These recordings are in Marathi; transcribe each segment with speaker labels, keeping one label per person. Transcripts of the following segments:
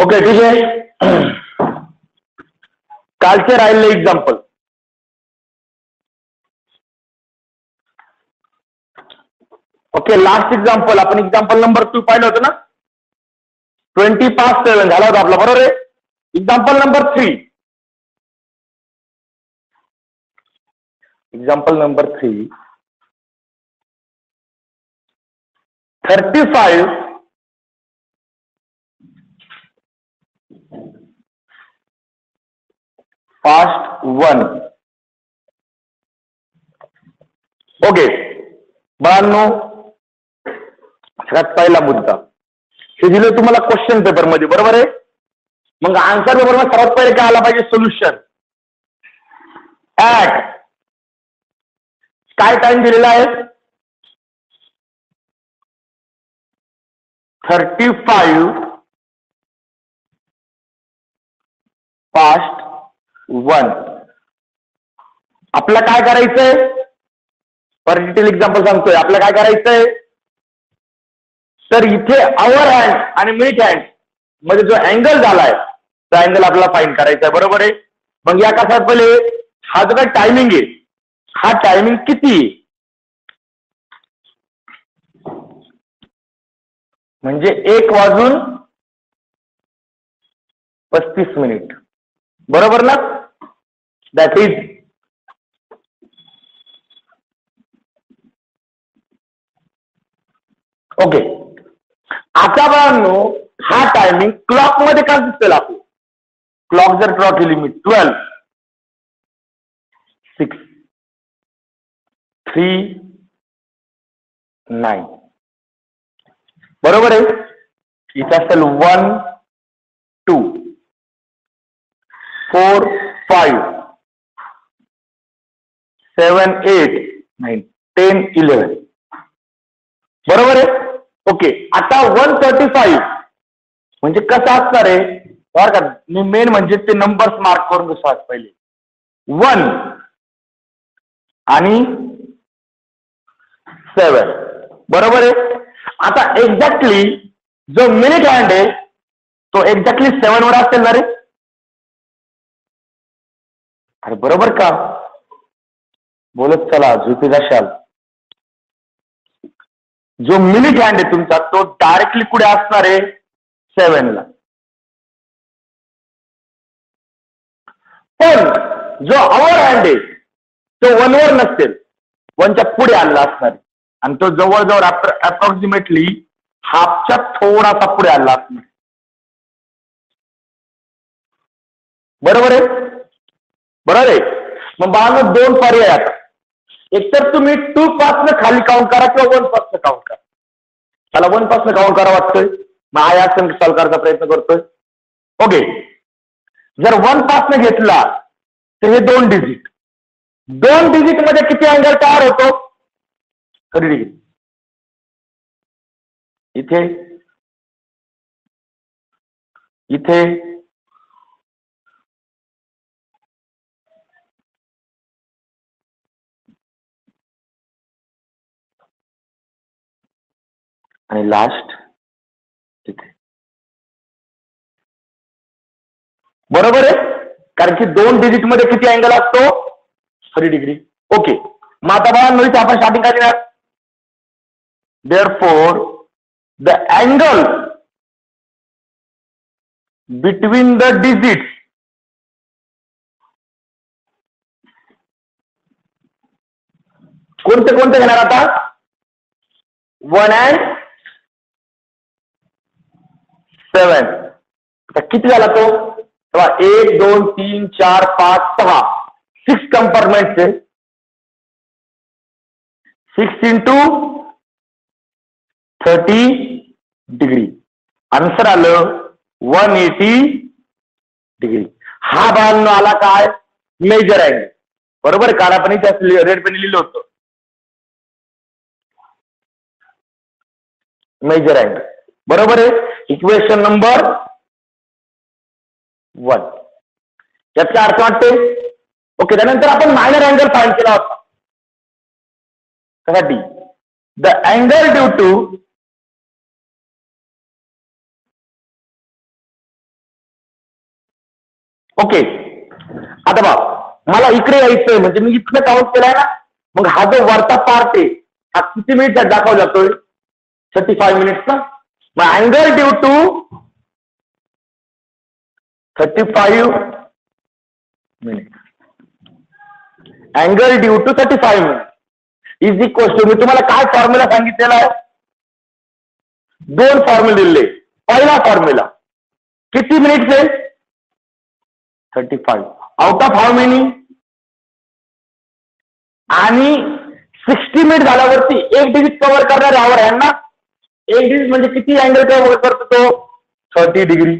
Speaker 1: ओके, ठीक आहे. कालचे राहिले एक्झाम्पल. ओके, लास्ट एक्झाम्पल आपण एक्झाम्पल नंबर 2 पाहिलं होतं ना. 20 झाला होता आपला, बरोबर आहे. Example number 3. Example number 3. 35 past 1. Okay बाळांनो, सगळ्यात पहिला मुद्दा हे दिलं तुम्हाला क्वेश्चन पेपर मध्ये, बरोबर आहे. मग आन्सर पेपर मध्ये सर्वात पहिले काय आला पाहिजे? सोल्युशन. ऍट काय टाइम दिलेला आहे? 35 past 1. आपल्याला काय करायचंय? पर डिटेल एक्झाम्पल सांगतोय. आपल्याला काय करायचंय? तर इथे आवर हँड आणि मिनिट हँड मध्ये जो अँगल झालाय तो अँगल आपल्याला फाइंड करायचा आहे, बरोबर आहे. मग या कशात पहिले हा जो काय टायमिंग आहे, हा टायमिंग किती आहे? म्हणजे 1:35, बरोबर ना. That is okay. आता बाळांनो, हा टायमिंग क्लॉक मध्ये का दिसेल? आपलं क्लॉक जर ड्रॉ केली मी 12, 6, 3, 9, बरोबर आहे. इथे असेल 1, 2, 4, 5, 7, 8, 9, 10, 11, बरोबर आहे. ओके, आता 135 म्हणजे कसं असणार आहे बरं का. मी मेन म्हणजे ते नंबर्स मार्क करून घेतो आज पहिले. 1 आणि 7, बरोबर आहे. आता एक्झॅक्टली जो मिनिट हँड आहे तो एक्झॅक्टली 7 वर असेल ना रे? अरे बरोबर का? बोलत चला, झोपी जाशाल. जो मिनिट हँड आहे तुमचा तो डायरेक्टली कुठे असणार आहे? 7 ला. पण जो आवर हँड आहे तो 1 वर नसेल, 1च्या पुढे आणला असणार आहे. आणि तो जवळजवळ अप्रॉक्सिमेटली हाफच्या थोडासा पुढे आणला असणार, बरोबर आहे. बरोबर आहे. मग बाळांनो, 2 पर्याय आता. एकतर तुम्ही 2 पासून खाली काउंट करा किंवा 1 पासून काउंट करा. त्याला 1 पासून काउंट करा वाटतोय. मग आया सॉल्व्ह करायचा प्रयत्न करतोय. ओके, जर 1 पासून घेतला तर हे 2 डिजिट. 2 डिजिट मध्ये किती अँगल तयार होतो? 30 डिग्री. इथे, इथे, आणि लास्ट इथे, बरोबर आहे. कारण की 2 डिजिट मध्ये किती अँगल असतो? 30 डिग्री. ओके, मग आता बघा आपण स्टार्टिंग काय देणार? Therefore the angle between the digits कोणते कोणते घेणार आता? 1 and 7. किती झाला तो? 1, 2, 3, 4, 5, 6, 6 कंपार्टमेंट आहे. 6 into 30 डिग्री. आन्सर आलं 180 डिग्री. हा बाण आला काय? मेजर अँगल, बरोबर. कारण आपण इथे रेड पेन लिहिलं होतं मेजर अँगल, बरोबर आहे. Equation number 1. याचा अर्थ वाटते. ओके, त्यानंतर आपण मायनर अँगल फाइंड केला होता. कशासाठी? The angle due to okay, आता बघ मला इकडे यायचंय म्हणजे मी इथनं काउंट केलाय ना, मग हा जो वरचा पार्ट आहे हा किती मिनिट दाखवला जातोय? 35 मिनिट्स ना. मग angle due to 35 minute, angle due to 35 minute is equal to, मी तुम्हाला काय फॉर्म्युला सांगितलेला आहे? दोन फॉर्म्युले दिले. पहिला फॉर्म्युला किती मिनिट आहे? 35 आउट ऑफ हाऊ मेनी? आणि 60 मिनिट झाल्यावरती एक डिजिट कव्हर करणारे आवर आहे ना. एक डिजिट म्हणजे किती अँगल कव्हर करतो तो? 30 डिग्री.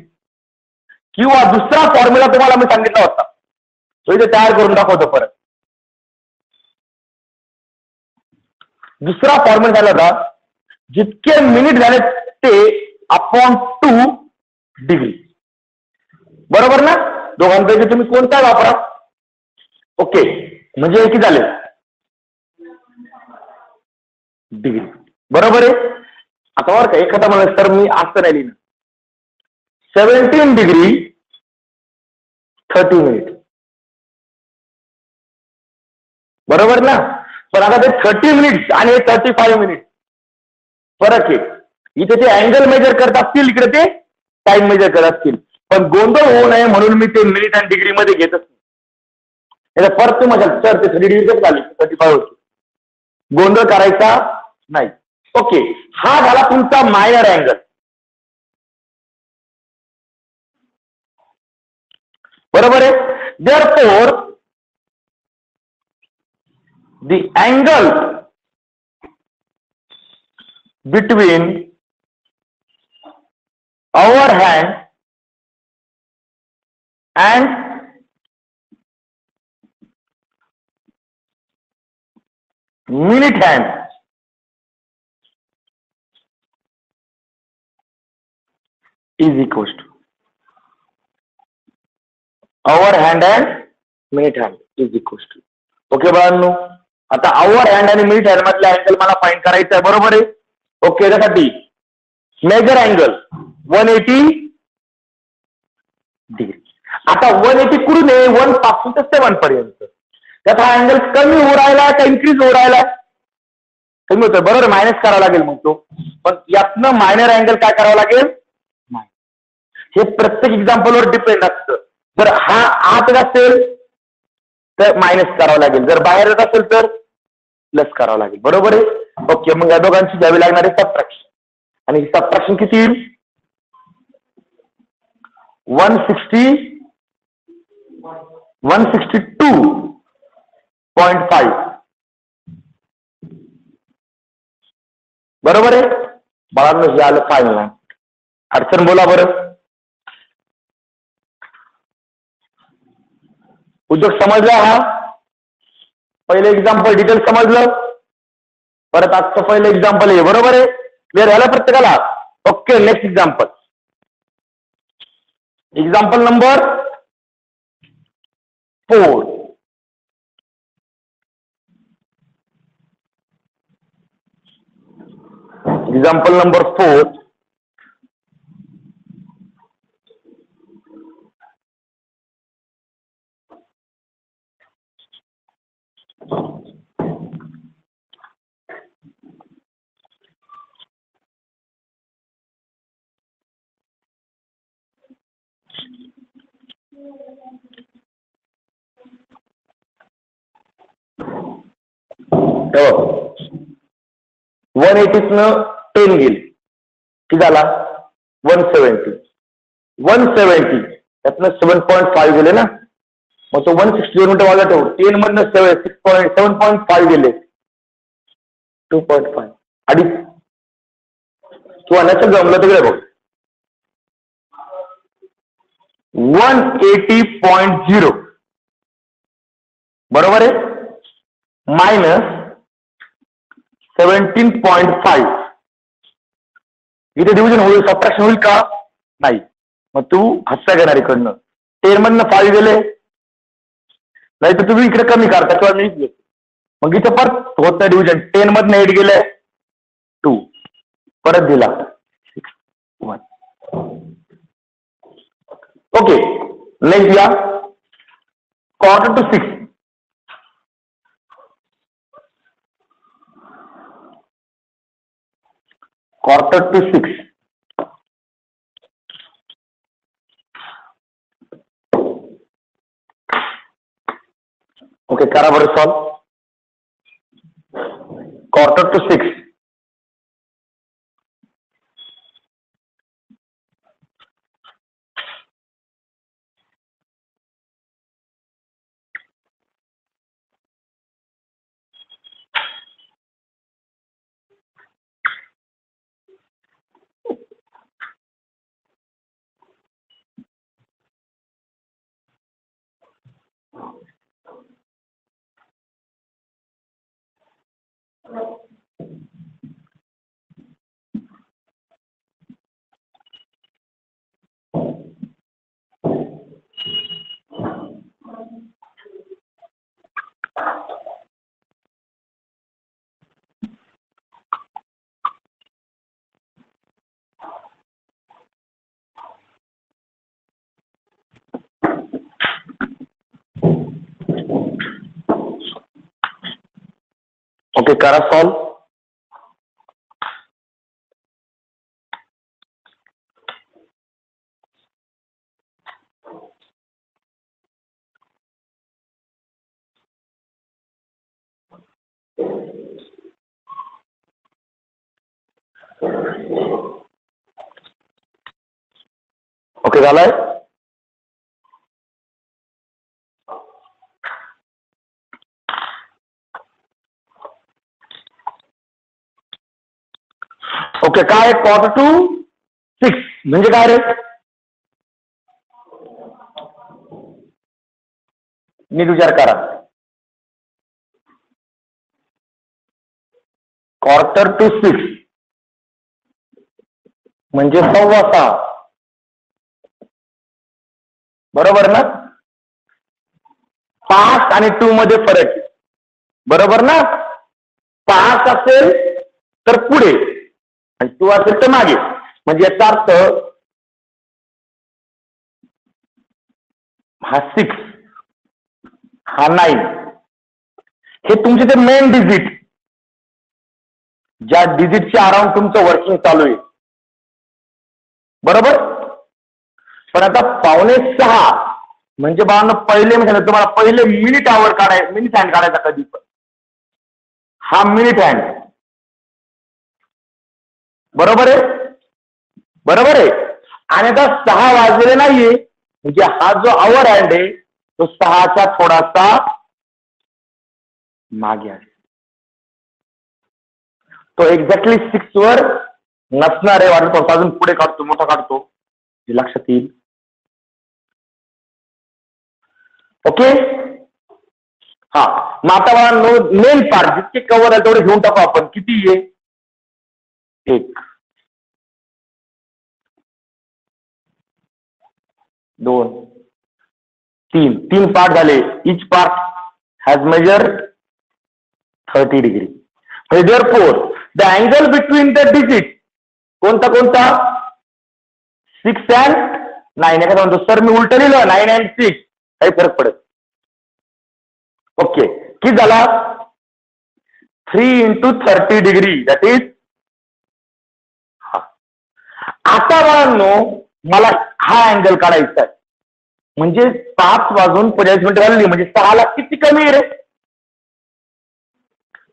Speaker 1: किंवा दुसरा फॉर्म्युला तुम्हाला मी सांगितला होता, तो इथे तयार करून दाखवतो परत. दुसरा फॉर्म्युला झाला होता, जितके मिनिट झाले ते अपॉन 2 डिग्री. बरोबर ना? दोघांपैकी तुम्ही कोणता वापरा. ओके, म्हणजे हे किती झाले? डिग्री. बरोबर आहे. आता बरं का एखादा म्हणलं तर मी असं नाही लिहिलं, 17 डिग्री 30 मिनिट. बरोबर ना? पण आता ते 30 मिनिट्स आणि 35 मिनिट फरक आहे. इथे ते अँगल मेजर करत असतील, इकडे ते टाइम मेजर करत असतील. पण गोंधळ होऊ नये म्हणून मी ते मिनिट आणि डिग्री मध्ये घेतच नाही. परत ते माझ्या सर ते 30 डिग्री झाली 35 होती. गोंधळ करायचा नाही. ओके, हा झाला तुमचा मायनर अँगल. बरोबर आहे. Therefore the angle between our hand and minute hand is equals to our hand and minute hand is equals to. Okay बाळांनो, आता आवर हँड आणि मिनिट हँड मधला अँगल मला फाइंड करायचा आहे. बरोबर आहे. ओके, त्यासाठी मेजर अँगल 180 डिग्री. आता 180 कुठून आहे? 1 पासून ते 7 पर्यंत. त्याचा अँगल कमी होऊ राहिला का इन्क्रीज होऊ राहिला? कमी होतोय. बरोबर, मायनस करावा लागेल मग तो. पण यातनं मायनर अँगल काय करावं लागेल? हे प्रत्येक एक्झाम्पलवर डिपेंड असतं. जर हा आत असेल तर मायनस करावं लागेल, जर बाहेर येत असेल तर प्लस करावं लागेल. बरोबर आहे. ओके, मग या दोघांची घ्यावी लागणारे सबट्रॅक्शन. आणि सबट्रॅक्शन किती येईल? 162.5. बरोबर आहे. बाळांनो हे आलं फायनल. अडचण बोला बरं. उद्योग समजला? हा पहिले एक्झाम्पल डिटेल समजलं. परत आजचं पहिलं एक्झाम्पल आहे. बरोबर आहे. क्लिअर झालं प्रत्येकाला? Okay, next example. Example number 4. Example number 4. हो, 180 10 गेली, किती झाला? 170. 170 त्यातनं 7.5 गेले ना, मग तो 160 मिनिटं वाजत ठेवू. 10 मधनं 7.5 गेले, 2.5 अडीच किंवा नसेल जमलं तिकडे बघ. 180.0 बरोबर आहे. मायनस 17.5. इथे डिव्हिजन होईल, सबट्रॅक्शन होईल का? नाही. मग तू हस्ता घेणार इकडनं. 10 मधनं 5 गेले, नाही तर तुम्ही इकडे कमी करता किंवा मीच घेतो. मग इथं परत होत नाही डिव्हिजन. 10 मधनं 8 गेले, 2 परत दिला 1. ओके, नेक्स्ट या quarter to 6. Quarter to 6. Okay, करा बरं सॉल्व. Quarter to 6. ओके, करा सॉल्व. ओके, झालाय. ओके, काय क्वार्टर टू 6 म्हणजे काय रे? नीट विचार करा. क्वार्टर टू 6 म्हणजे 6:15. बरोबर ना? 5 आणि 2 मध्ये फरक. बरोबर ना? 5 असेल तर पुढे आणि 2 असेल तर मागे. म्हणजे याचा अर्थ हा 6 हा 9 हे तुमचे ते मेन डिजिट, ज्या डिजिटच्या अराउंड तुमचं वर्किंग चालू आहे. बरोबर. पण आता 5:45 म्हणजे बाळांनो पहिले म्हणजे तुम्हाला पहिले मिनिट आवर काढायचं, मिनिट हँड काढायचा कधी पण. हा मिनिट हँड. बरोबर आहे. बरोबर आहे. आणि आता 6 वाजलेले नाहीये म्हणजे हा जो आवर हँड आहे तो 6च्या थोडासा मागे आहे. तो एक्झॅक्टली 6 वर नसणार आहे. वाटत अजून पुढे काढतो, मोठा काढतो, हे लक्षात येईल. ओके. हा, मग आता मला मेन पार्ट जितके कव्हर आहे तेवढे घेऊन टाकू आपण. किती आहे? 1 2 3 पार्ट झाले. Each part has measure 30 degree. Therefore, the angle between the digit कोणता 6 and 9. एखादा म्हणतो सर मी उलट लिहिलं 9 and 6 काही फरक पडत. ओके, किती झाला? 3 into 30 डिग्री. दॅट इज आता मला हा अँगल काढायचा आहे. म्हणजे 5 वाजून 45 मिनिटं झाली म्हणजे 6 ला किती कमी आहे रे?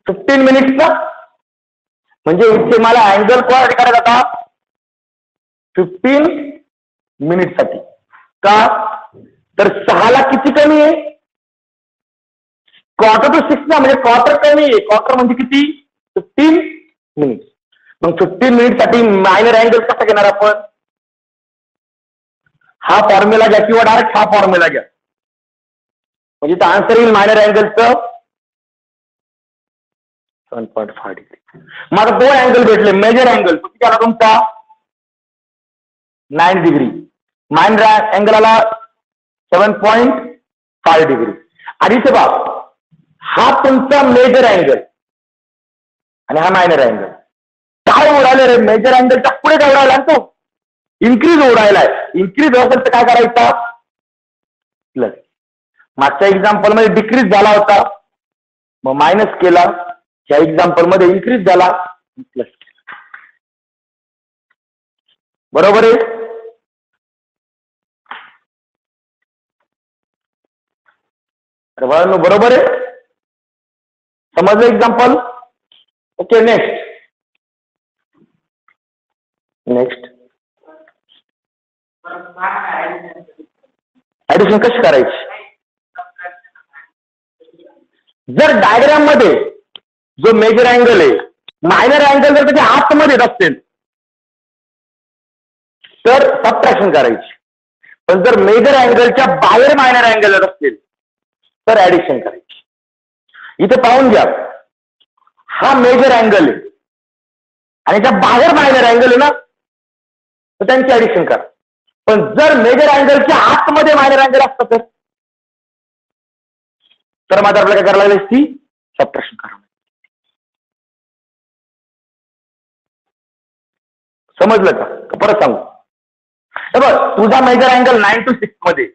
Speaker 1: 15 मिनिट्सचा. म्हणजे इथे मला अँगल कोणासाठी काढायचा आता? 15 मिनिटसाठी. का तर 6 ला किती कमी आहे? क्वार्टर टू 6 ना, म्हणजे क्वार्टर कमी आहे. क्वार्टर म्हणजे किती? 15 मिनिट. मग 15 मिनिटसाठी मायनर अँगल कसा घेणार आपण? हा फॉर्म्युला घ्या किंवा डायरेक्ट हा फॉर्म्युला घ्या. म्हणजे तर आन्सर येईल मायनर अँगलचं 7.5 डिग्री. मग आता 2 अँगल भेटले. मेजर अँगल किती आला तुमचा? 9 डिग्री. मायनर अँगल आला 7.5 डिग्री. आणि इथे बघा, हा तुमचा मेजर अँगल आणि हा मायनर अँगल. काय उडाले रे? मेजर अँगलच्या पुढे काय उडायला तो इन्क्रीज उडायलाय. इन्क्रीज असेल तर काय करायचा? प्लस. मागच्या एक्झाम्पल मध्ये डिक्रीज झाला होता, मग मायनस केला. ह्या एक्झाम्पल मध्ये इन्क्रीज झाला, प्लस केला. बरोबर आहे. बरोबर आहे. समजलं एक्झाम्पल. ओके, नेक्स्ट ऍडिशन कशी करायची. जर डायग्राम मध्ये जो मेजर अँगल आहे, मायनर अँगल जर त्याच्या आतमध्ये येत असतील तर सबट्रॅक्शन करायची. पण जर मेजर अँगलच्या बाहेर मायनर अँगल येत असतील तर ऍडिशन करायची. इथे पाहून घ्या, हा मेजर अँगल आहे आणि त्या बाहेर मायनर अँगल आहे ना, तर त्यांची ऍडिशन करा. पण जर मेजर अँगलच्या आतमध्ये मायनर अँगल असतात तर मात्र आपल्याला काय करायला लागेल, ती सबट्रॅक्शन करावं. समजलं का. परत सांगू. बघ, तुझा मेजर अँगल 9 to 6 मध्ये,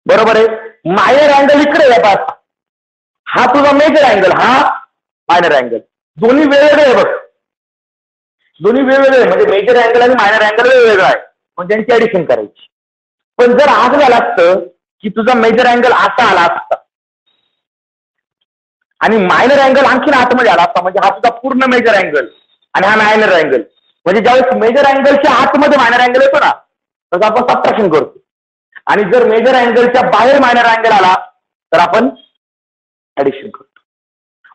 Speaker 1: बरोबर आहे. मायनर अँगल इकडे येतात. हा तुझा मेजर अँगल, हा मायनर अँगल. दोन्ही वेगवेगळे आहे बघ, दोन्ही वेगवेगळे. म्हणजे मेजर अँगल आणि मायनर अँगल वेगवेगळा आहे, म्हणजे त्यांची ऍडिशन करायची. पण जर असं झालं असतं की तुझा मेजर अँगल असा आला असता आणि मायनर अँगल आणखीन आतमध्ये आला असता, म्हणजे हा तुझा पूर्ण मेजर अँगल आणि हा मायनर अँगल, म्हणजे ज्यावेळेस मेजर अँगलच्या आतमध्ये मायनर अँगल येतो ना, तसं आपण सबट्रॅक्शन करतो. आणि जर मेजर अँगलच्या बाहेर मायनर अँगल आला तर आपण ऍडिशन करतो.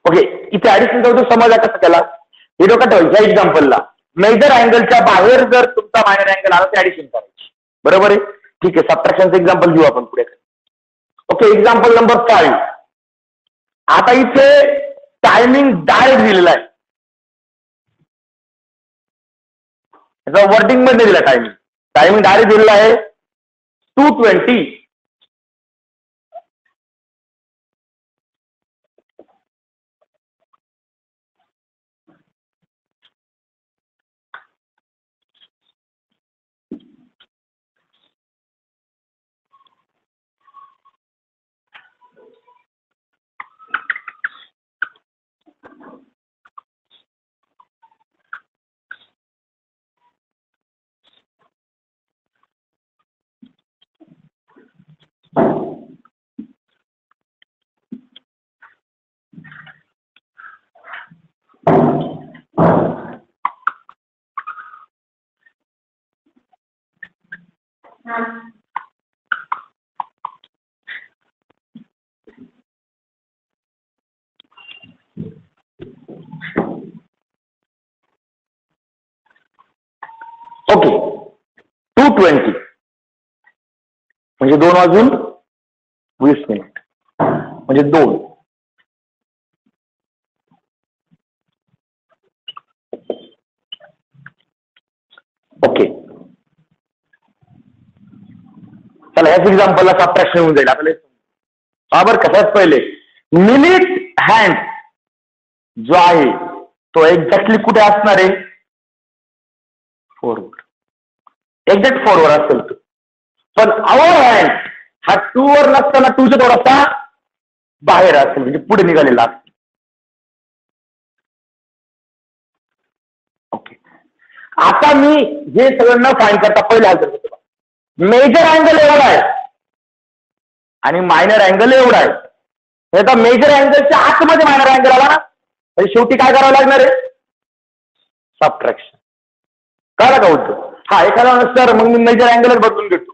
Speaker 1: ओके, इथे ऍडिशन करतो. समजा कसं त्याला हे डोक्यात ठेवा. ह्या एक्झाम्पलला मेजर अँगलच्या बाहेर जर तुमचा मायनर अँगल आला तर ऍडिशन करायची. बरोबर आहे. ठीक आहे, सबट्रॅक्शनचं एक्झाम्पल घेऊ आपण पुढे. Okay, example number 5. आता इथे टायमिंग डायरेक्ट दिलेला आहे, याचा वर्डिंग मध्ये दिला. टायमिंग डायरेक्ट दिलेला आहे 2:20. ओके, 2:20 म्हणजे 2:20 म्हणजे 2. ओके, चला याच एक्झाम्पलला सबट्रॅक्शन होऊन जाईल आपल्याला. बरं, कशात पहिले मिनिट हँड जो आहे तो एक्झॅक्टली कुठे असणार आहे, फॉरवर्ड. एक्झॅक्ट फॉरवर्ड असेल तो. पण आवर हँड हा 2 वर नसताना 2च्या थोडासा बाहेर असेल, म्हणजे पुढे निघालेला असेल. ओके, आता मी हे सगळं न फाईंड करता पहिले हजर करतो. मेजर अँगल एवढा आहे आणि मायनर अँगल एवढा आहे. आता मेजर अँगलच्या आतमध्ये मायनर अँगल आला ना, तर शेवटी काय करावं लागणार आहे, सबट्रॅक्शन. कळलं का होतं. हा, एखादा सर मग मी मेजर अँगलच बदलून घेतो.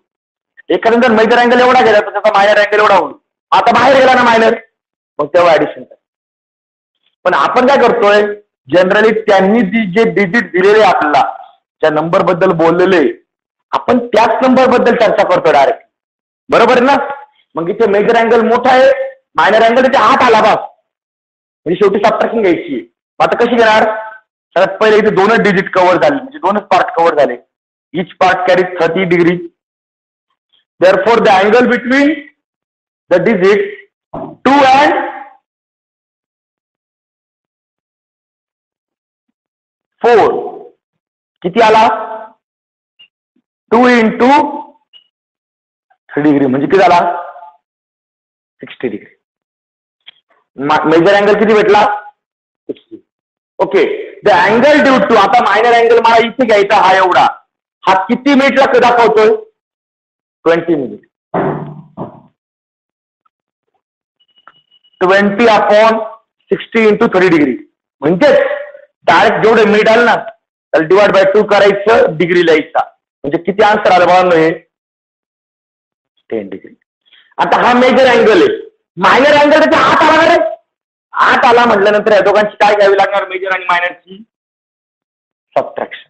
Speaker 1: एखादा जर मेजर अँगल एवढा गेला तर त्याचा मायनर अँगल एवढा होईल. आता बाहेर गेला ना मायनर, मग तेव्हा ऍडिशन करा. पण आपण काय करतोय, जनरली त्यांनी जे डिजिट दिलेले आपल्याला, ज्या नंबर बद्दल बोललेले, आपण त्याच नंबर बद्दल चर्चा करतो डायरेक्ट. बरोबर आहे ना. मग इथे मेजर अँगल मोठा आहे, मायनर अँगल त्याच्या आत आला बस, म्हणजे शेवटी सबट्रॅक्शन घ्यायची. आता कशी घेणार, सगळ्यात पहिले इथे 2च डिजिट कव्हर झाले, म्हणजे 2च पार्ट कव्हर झाले. Each part carry 30 degree. Therefore, the angle between the digits 2 and 4 किती आला, 2 into 3 डिग्री म्हणजे किती झाला 60 डिग्री. मेजर अँगल किती भेटला 60. Okay. The angle due to, आता मायनर अँगल मला इथे घ्यायचा हा एवढा, हा किती मिनिटला दाखवतोय 20 मिनिट. 20/60 इंटू 30 डिग्री म्हणजेच डायरेक्ट जेवढे मिनिट आले ना त्याला डिवाइड बाय 2 करायचं, डिग्री लिहायचा, म्हणजे किती आन्सर आलं बघा हे 10 डिग्री. आता हा मेजर अँगल आहे, मायनर अँगल त्याच्या आत आला रे, आत आला म्हटल्यानंतर या दोघांची काय घ्यावी लागणार, मेजर आणि मायनरची सबट्रॅक्शन.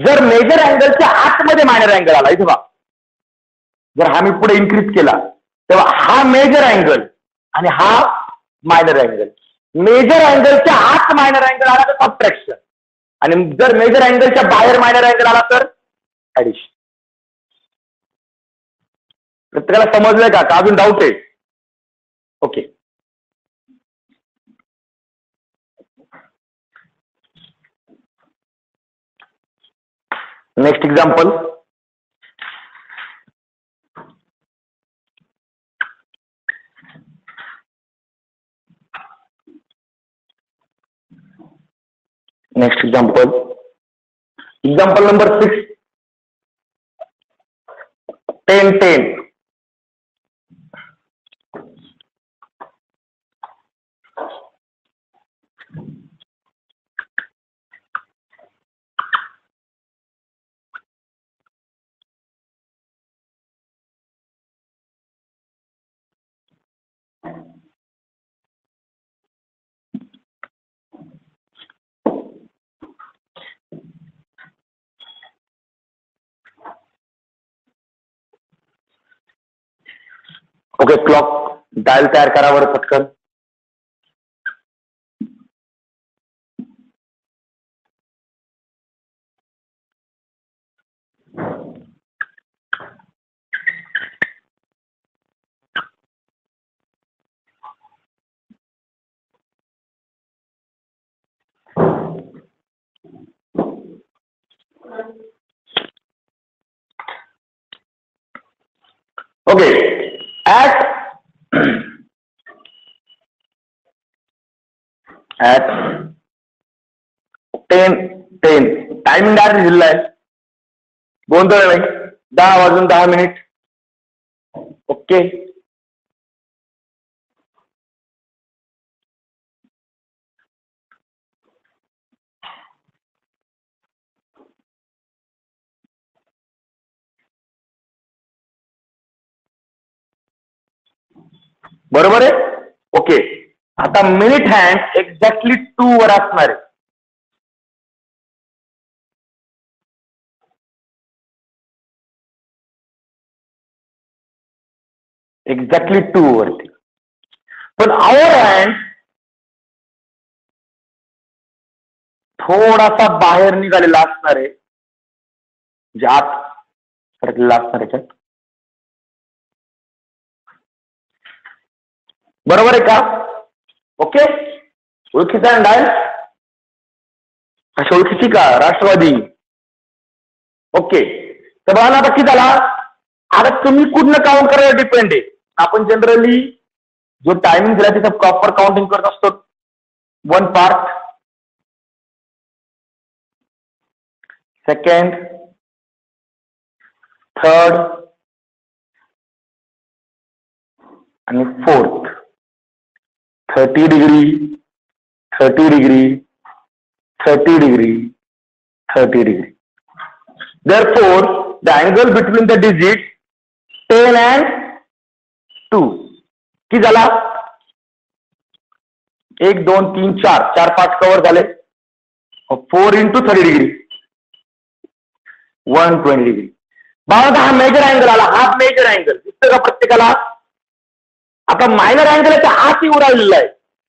Speaker 1: जर मेजर अँगलच्या आतमध्ये मायनर अँगल आला, इथे बघा, जर हा मी पुढे इन्क्रीज केला तेव्हा हा मेजर अँगल आणि हा मायनर अँगल, मेजर अँगलच्या आत मायनर अँगल आला तर सबट्रॅक्शन, आणि जर मेजर अँगलच्या बाहेर मायनर अँगल आला तर ऍडिशन. प्रत्येकाला समजलंय का अजून डाऊट आहे? Okay. Next example. Next example number 6. 10. Okay. Clock dial तयार करा बरं पटकन. ओके. at 10 टायमिंग डायरेक्ट दिलेला आहे, गोंधळ नाही. 10 वाजून 10 मिनिट. ओके. बरोबर आहे. ओके. आता मिनिट हँड एक्झॅक्टली 2 वर असणार आहे. एक्झॅक्टली 2 वरती, पण आवर हँड थोडासा बाहेर निघालेला असणार आहे, म्हणजे आत सरकलेला असणार आहे. बरोबर आहे का? ओके. ओळखीचा डायल अशा ओळखीची का राष्ट्रवादी? ओके. तर बघा ना आता किती झाला. आता तुम्ही कुठनं काउंट करायला डिपेंड आहे. आपण जनरली जो टायमिंग दिला तिथं प्रॉपर काउंटिंग करत असतो. 1 पार्ट, 2nd, 3rd आणि 4th. 30 degree, 30 degree, 30 degree, 30 degree. Therefore, the angle between the digits 10 and 2 किती झाला? 1 2 3 4 4 5 कव्हर झाले. 4 into 30 डिग्री 120 डिग्री. बघा हा मेजर अँगल आला, हा मेजर अँगल दिसतं का प्रत्येकाला? आता मायनर अँगल याच्या आत येऊ राहिलेला आहे,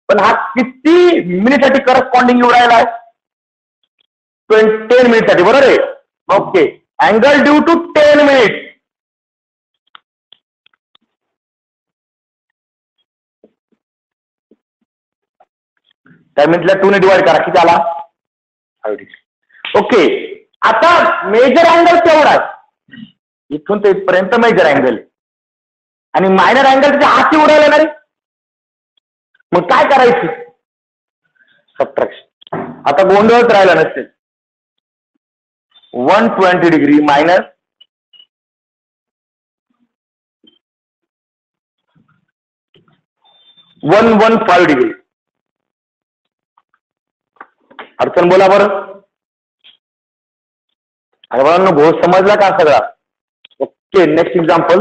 Speaker 1: पण हा किती मिनिटसाठी करस्पॉन्डिंग येऊ राहिला आहे? 10 मिनिटसाठी. बरोबर आहे. Okay. Angle due to 10 minute. त्या मिनिटला 2 ने डिवाइड करा, किती आला? 5 डिग्री. ओके, आता मेजर अँगल केवढा आहे? इथून ते इथपर्यंत मेजर अँगल आहे आणि मायनर अँगल त्याच्या हाती उडायला येणार आहे. मग काय करायचं? सबट्रॅक्शन. आता गोंधळच राहिला नसेल. 120 डिग्री मायनस 115 डिग्री. अडचण बोला बरं. अरे बघा भाऊ, समजला का सगळा? Okay, next example.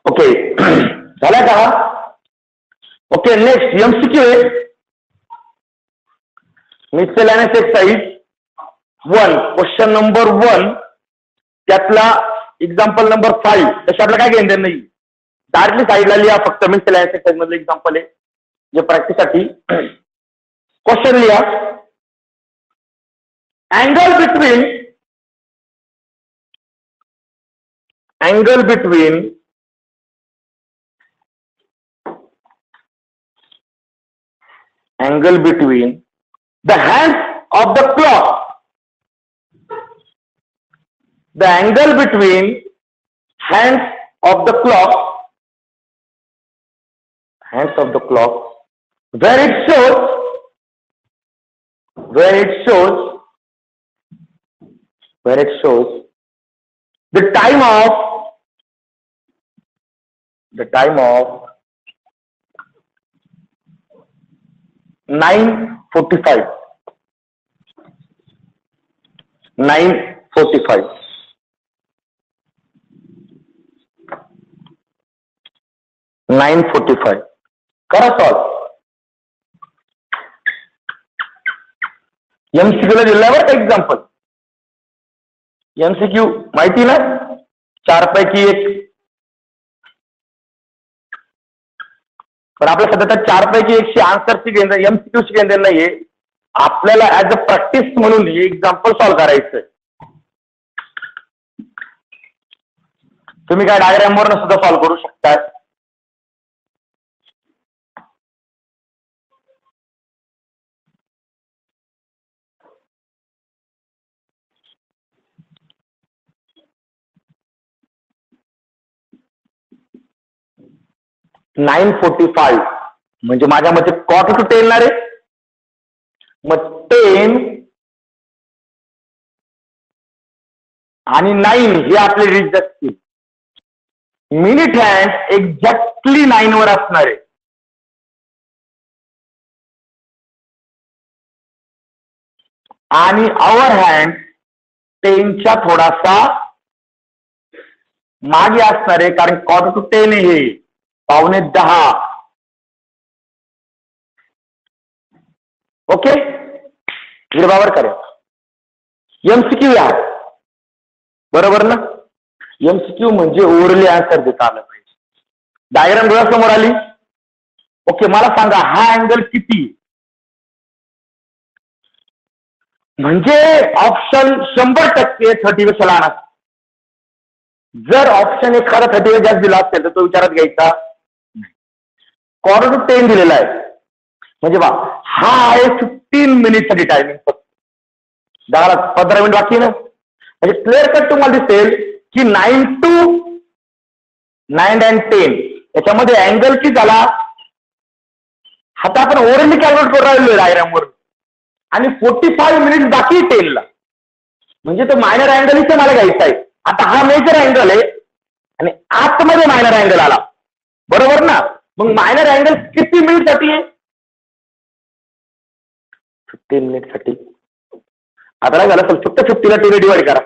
Speaker 1: ओके, झाला का? ओके, नेक्स्ट एमसीक्यू आहे. मिससेलेनियस एक्सरसाइज 1, क्वेश्चन नंबर 1, त्यातला एक्झाम्पल नंबर 5. तसे आपलं काय घेणं नाही, डायरेक्टली साईडला लिहा. फक्त मिससेलेनियस एक्सरसाइज मधलं एक्झाम्पल आहे जे प्रॅक्टिससाठी. क्वेश्चन लिहा. Angle between the hands of the clock. The angle between hands of the clock where it shows the time of 9:45. 9:45. करा सॉल्व. एमसीक्यू ला दिल्यावर एक्झाम्पल. एमसीक्यू माहिती ना, 4 पैकी 1. पण आपल्या सध्या 4 पैकी 1ची आन्सरची घेणं, एमसीक्यूची घेणं नाहीये. आपल्याला ऍज अ प्रॅक्टिस म्हणून हे एक्झाम्पल सॉल्व्ह करायचंय. तुम्ही काय डायग्रामवर सुद्धा सॉल्व्ह करू शकता. 9:45 म्हणजे माझ्या मते क्वार्टर टू 10 ना रे. मग 10 आणि 9 हे आपले रिच असतील. मिनिट हँड एक्झॅक्टली 9 वर असणार आहे. आणि आवर हँड 10च्या थोडासा मागे असणार आहे, कारण क्वार्टर टू 10 हे 9:15. ओके, गिरबावर करा. एमसीक्यू या बरोबर ना. एमसीक्यू म्हणजे ओरली आन्सर देता आलं पाहिजे. डायग्राम डोळ्यासमोर आली. ओके, मला सांगा हा अँगल किती? म्हणजे ऑप्शन 100% 30 पेक्षा लहान असतो. जर ऑप्शन एखादा 30 जास्त दिला असेल तर तो विचारात घ्यायचा. क्वार्टर टू 10 दिलेला आहे म्हणजे बा हा आहे 15 मिनिटसाठी टायमिंग. फक्त 15 मिनिट बाकी ना. म्हणजे क्लिअर कट तुम्हाला दिसेल की 9 to 9 and 10 याच्यामध्ये अँगल किती झाला. आता आपण ओरली कॅल्क्युलेट करून राहिलो डायग्रामवर. आणि 45 मिनिट बाकी 10 ला. म्हणजे तो मायनर अँगल इथे मला घ्यायचा आहे. आता हा मेजर अँगल आहे आणि आतमध्ये मायनर अँगल आला बरोबर ना. मग मायनर अँगल किती मिनिट साठी आहे? 15 मिनिट साठी. आता काय झालं, फक्त 50 ला 2 डिवाइड करा.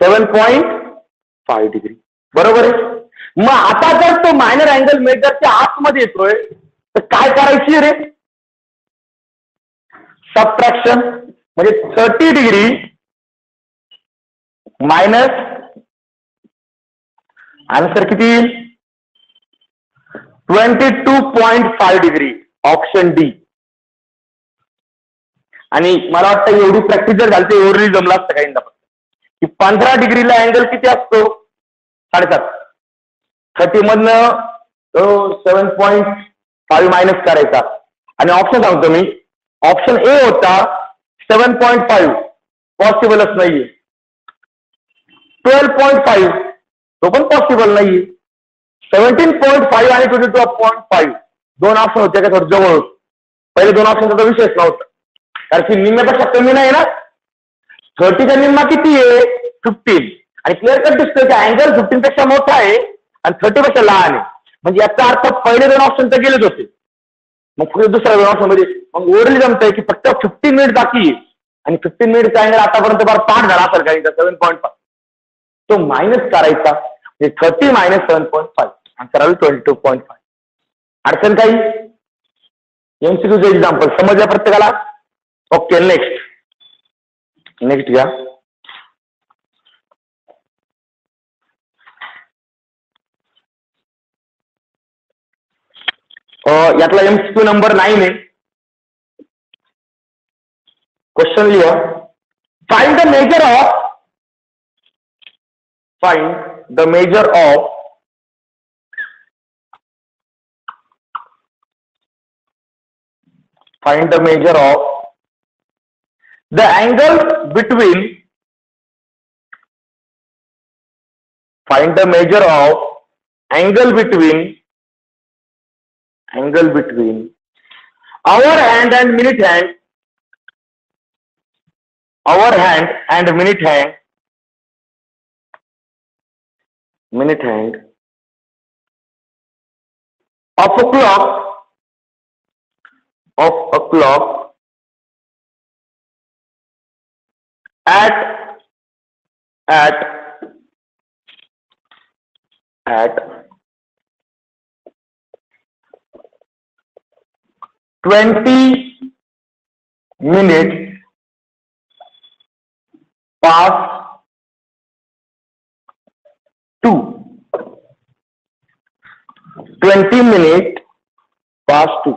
Speaker 1: 7.5 डिग्री बरोबर आहे. मग आता जर तो मायनर अँगल मेजरच्या आतमध्ये येतोय तर काय करायची रे? सबट्रॅक्शन. म्हणजे 30 डिग्री मायनस आन्सर किती येईल? 22.5 डिग्री, ऑप्शन डी. आणि मला वाटतं एवढी प्रॅक्टिस जर झाली तर एवढी जमलं असतं काही की 15 डिग्रीला अँगल किती असतो? 7.5. 30 मधनं 7.5 मायनस करायचा. आणि ऑप्शन सांगतो मी, ऑप्शन ए होता 7.5, पॉसिबलच नाहीये. 12.5 तो पण पॉसिबल नाहीये. 17.5 आणि 22.5 दोन ऑप्शन होते का थोडं जवळ होत. पहिले दोन ऑप्शनचा विषयच नव्हता, कारण की निम्म्यापेक्षा कमी नाही ना. 30चा निम्मा किती आहे? 15. आणि क्लिअर कट दिसतोय की अँगल 15 पेक्षा मोठा आहे आणि 30 पेक्षा लहान आहे. म्हणजे याचा अर्थ पहिले दोन ऑप्शन तर गेलेच होते. मग पुढे दुसऱ्या दोन ऑप्शन मध्ये मग ओरली जमतंय की फक्त 15 मिनिट बाकी आहे आणि 15 मिनिटचा अँगल आतापर्यंत बार 5 झाला असेल काही 7.5. तो मायनस करायचा, म्हणजे 30 मायनस 7.5, आन्सर आलं 22.5. अडचण काही? एमसीक्यूचं एक्झाम्पल समजल्या प्रत्येकाला? ओके, नेक्स्ट घ्या. यातला एमसीक्यू नंबर 9 आहे. क्वेश्चन लिहा. Find the measure of the angle between hour hand and minute hand of a clock at 20 minutes past 2. 20 minutes past 2.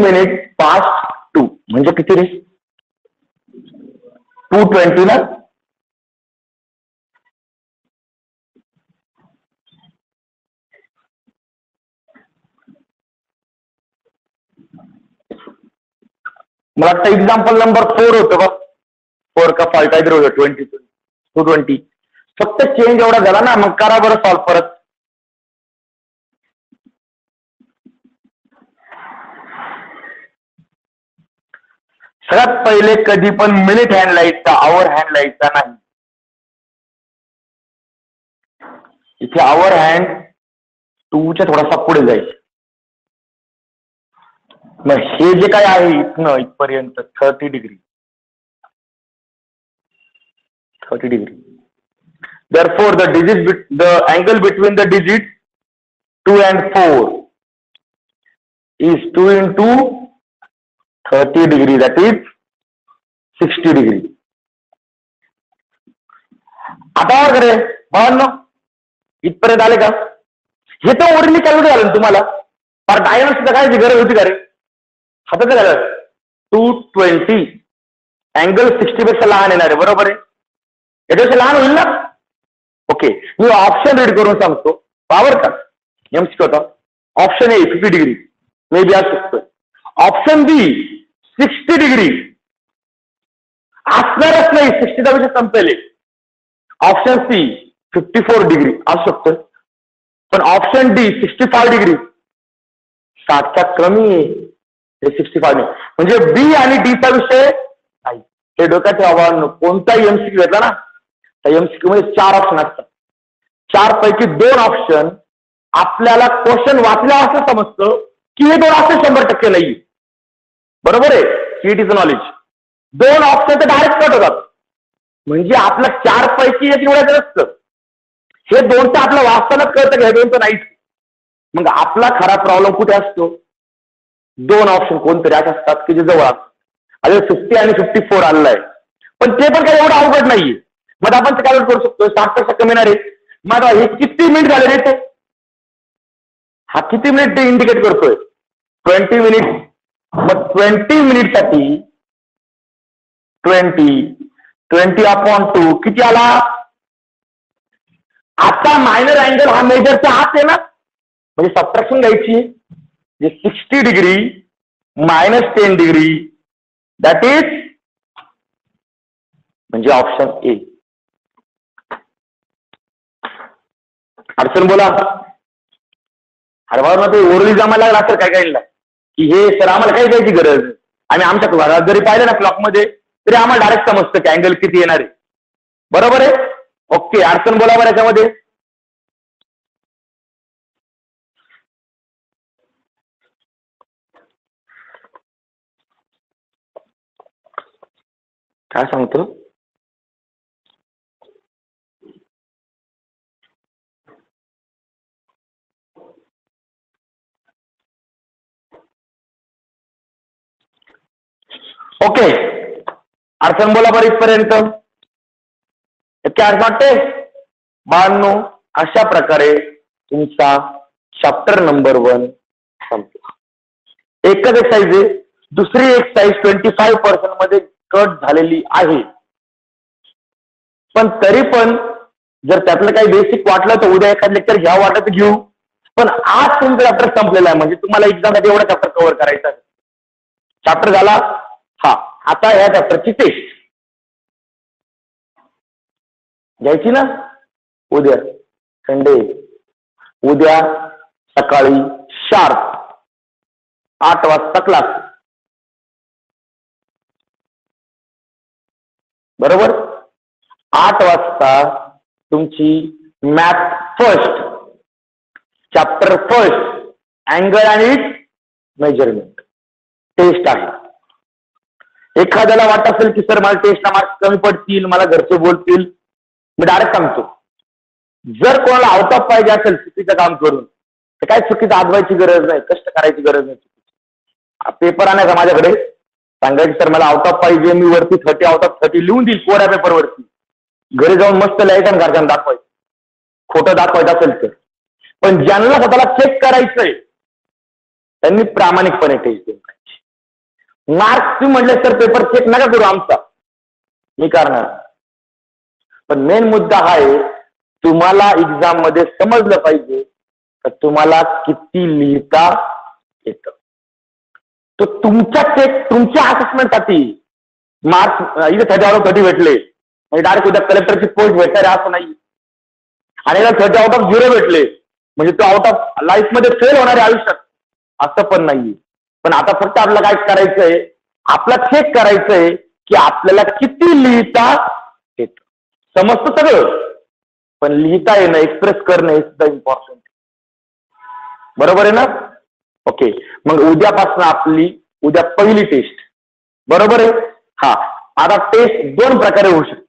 Speaker 1: minutes past 2 म्हणजे किती रे? 2:20 ना. मला वाटतं एक्झाम्पल नंबर 4 होतं बघ. 4 का 5 काहीतरी होतं. 220 फक्त चेंज एवढा झाला ना. मग करा बरं सॉल्व परत. सगळ्यात पहिले कधी पण मिनिट हँड लाईटचा आवर हँड लाईटचा नाही. इथे आवर हँड 2च्या थोडासा पुढे जायचं. मग हे जे काय आहे इथनं इथपर्यंत 30 degree. Therefore, the angle between the digits 2 and 4 is 2 into 30 degree, that is 60 degree. आता करे बाळांनो, इथपर्यंत आले का? हे तर ओरिजिनली कॅल्क्युलेट झालं तुम्हाला. पर डायगोनल सुद्धा काय गरज होती का रे? हाताचं झालं 220 अँगल 60 पेक्षा लहान येणार आहे, बरोबर आहे? याच्यापेक्षा लहान होईल ना. ओके, मी ऑप्शन रीड करून सांगतो. पावर का एमसीक्यू होता. Option A 50 degree may be असू शकतो. ऑप्शन बी 60 डिग्री असणारच नाही, 60 पेक्षा संपेल. ऑप्शन सी 54 डिग्री असू शकतो. पण ऑप्शन डी 65 डिग्री 60च्या कमी आहे. 65 नाही, म्हणजे बी आणि डी चा विषय नाही. हे डोक्यात ठेवा. कोणताही एमसीक्यू घेतला ना, त्या एमसीक्यू मध्ये 4 ऑप्शन असतात. 4 पैकी 2 ऑप्शन आपल्याला क्वेश्चन वाचल्या असं समजतं की हे 2 ऑप्शन 100% नाही. बरोबर आहे. सीईटीचं नॉलेज 2 ऑप्शन तर डायरेक्ट कट होतात. म्हणजे आपलं 4 पैकी एक निवडायचं नसतं. हे 2 तर आपलं वाचतानाच कळतं की हे 2 तर नाहीच. मग आपला खरा प्रॉब्लेम कुठे असतो? 2 ऑप्शन कोणतरी असे असतात की जे जवळ असतात. अरे 50 आणि 54 आलेलं आहे, पण ते पण काही एवढं अवघड नाहीये. मग आपण ते कॅल्क्युलेट करू शकतो. 60% कमी येणार आहे. मग हे किती मिनिट झाले रे? ते हा किती मिनिट इंडिकेट करतोय? 20 मिनिट. मग 20 मिनिटसाठी 20/2 किती आला? आता मायनर अँगल हा मेजरच्या आत आहे ना, म्हणजे सबट्रॅक्शन घ्यायची. जे 60 degree minus 10 degree that is म्हणजे ऑप्शन ए. अडचण बोला. अरे बाबा ते ओरली जमायला लागला असेल काय काहीला की हे सर आम्हाला काही द्यायची गरज नाही. आम्ही आमच्या घरात जरी पाहिलं ना क्लॉकमध्ये तरी आम्हाला डायरेक्ट समजतं की अँगल किती येणार आहे. बरोबर आहे. ओके. अडचण बोला बरं याच्यामध्ये. काय सांगतो? ओके. अडचण बोला बरं इथपर्यंत. काय वाटते? 92. अशा प्रकारे तुमचा चॅप्टर नंबर 1 संपला. एकच एक्सरसाइज आहे. दुसरी एक्सरसाइज 25% मध्ये कट झालेली आहे. पण तरी पण जर त्यातलं काही बेसिक वाटलं तर उद्या एखाद लेक्चर घ्या वाटत घेऊ. पण आज तुमचं चॅप्टर संपलेला आहे. म्हणजे तुम्हाला एक्झामसाठी एवढा चॅप्टर कव्हर करायचा आहे. चॅप्टर झाला. हा. आता या चॅप्टरची टेस्ट घ्यायची ना उद्या संडे. उद्या सकाळी शार्प 8 वाजता क्लास. बरोबर. 8 वाजता तुमची math first chapter first angle आणि मेजरमेंट टेस्ट आहे. एखाद्याला वाटत असेल की सर मला टेस्टला मार्क्स कमी पडतील, मला घरचे बोलतील, मी डायरेक्ट सांगतो जर कोणाला आउट ऑफ पाहिजे असेल चुकीचं काम करून तर काय चुकीचं आजवायची गरज नाही, कष्ट करायची गरज नाही. पेपर आणायचा माझ्याकडे सांगायचं सर मला आउट ऑफ पाहिजे, मी वरती 30 आउट ऑफ 30 लिहून देईल कोऱ्या पेपरवरती. घरी जाऊन मस्त लिहायचं आणि घरच्यांना दाखवायचं. खोटं दाखवायचं असेल तर. पण ज्यांना स्वतःला चेक करायचंय त्यांनी प्रामाणिकपणे टेस्ट देऊन पाहिजे. मार्क्स तुम्ही म्हटले सर पेपर चेक नका करू आमचा, मी करणार. पण मेन मुद्दा हा आहे तुम्हाला एक्झाम मध्ये समजलं पाहिजे तर तुम्हाला किती लिहिता येतं. तो तुमच्या चेक तुमच्या असेसमेंटसाठी मार्क्स इथे 30 आउट ऑफ 30 भेटले म्हणजे डायरेक्ट उद्या कलेक्टरची पोस्ट भेटणार आहे असं नाही. आणि 30 आउट ऑफ 0 भेटले म्हणजे तो आउट ऑफ लाईफ मध्ये फेल होणार आहे आयुष्यात असं पण नाही. पण आता फक्त आपल्याला काय करायचंय, आपला चेक करायचंय की आपल्याला किती लिहिता येतं. समजतं सगळं पण लिहिता येणं, एक्सप्रेस करणं हे सुद्धा इम्पॉर्टंट. बरोबर आहे ना? ओके. मग उद्यापासून आपली उद्या पहिली टेस्ट. बरोबर आहे. हा. आता टेस्ट 2 प्रकारे होऊ शकते.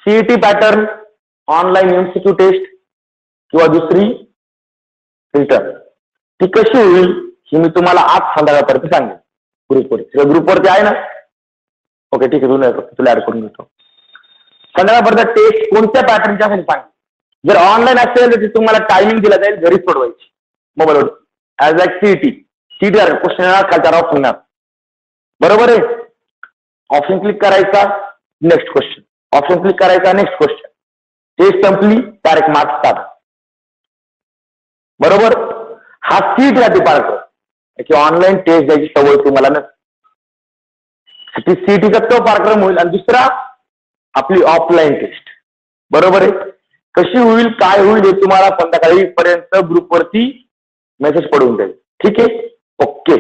Speaker 1: CET pattern online MCQ test किंवा दुसरी रिटर्न. ती कशी होईल ही मी तुम्हाला आज संध्याकाळपर्यंत सांगेन ग्रुपवरती. ग्रुपवरती आहे ना? ओके ठीक आहे. तुला ऍड करून घेतो. संध्याकाळपर्यंत टेस्ट कोणत्या पॅटर्नच्या असेल सांग. जर ऑनलाईन असेल तर तुम्हाला टायमिंग दिला जाईल घरीच सोडवायची मोबाईलवर as like CET. CET question येणार खालच्या ऑप्शन येणार. बरोबर आहे. ऑप्शन क्लिक करायचा नेक्स्ट क्वेश्चन, ऑप्शन क्लिक करायचा नेक्स्ट क्वेश्चन. टेस्ट संपली डायरेक्ट मार्क्स स्टार्ट. बरोबर. हा सीईटीसाठी पार्ट की ऑनलाईन टेस्ट द्यायची सवय तुम्हाला नसते. सीईटीचा तो कार्यक्रम होईल. आणि दुसरा आपली ऑफलाईन टेस्ट. बरोबर आहे. कशी होईल काय होईल हे तुम्हाला संध्याकाळी पर्यंत ग्रुपवरती मेसेज पडून जाईल. ठीक आहे. ओके.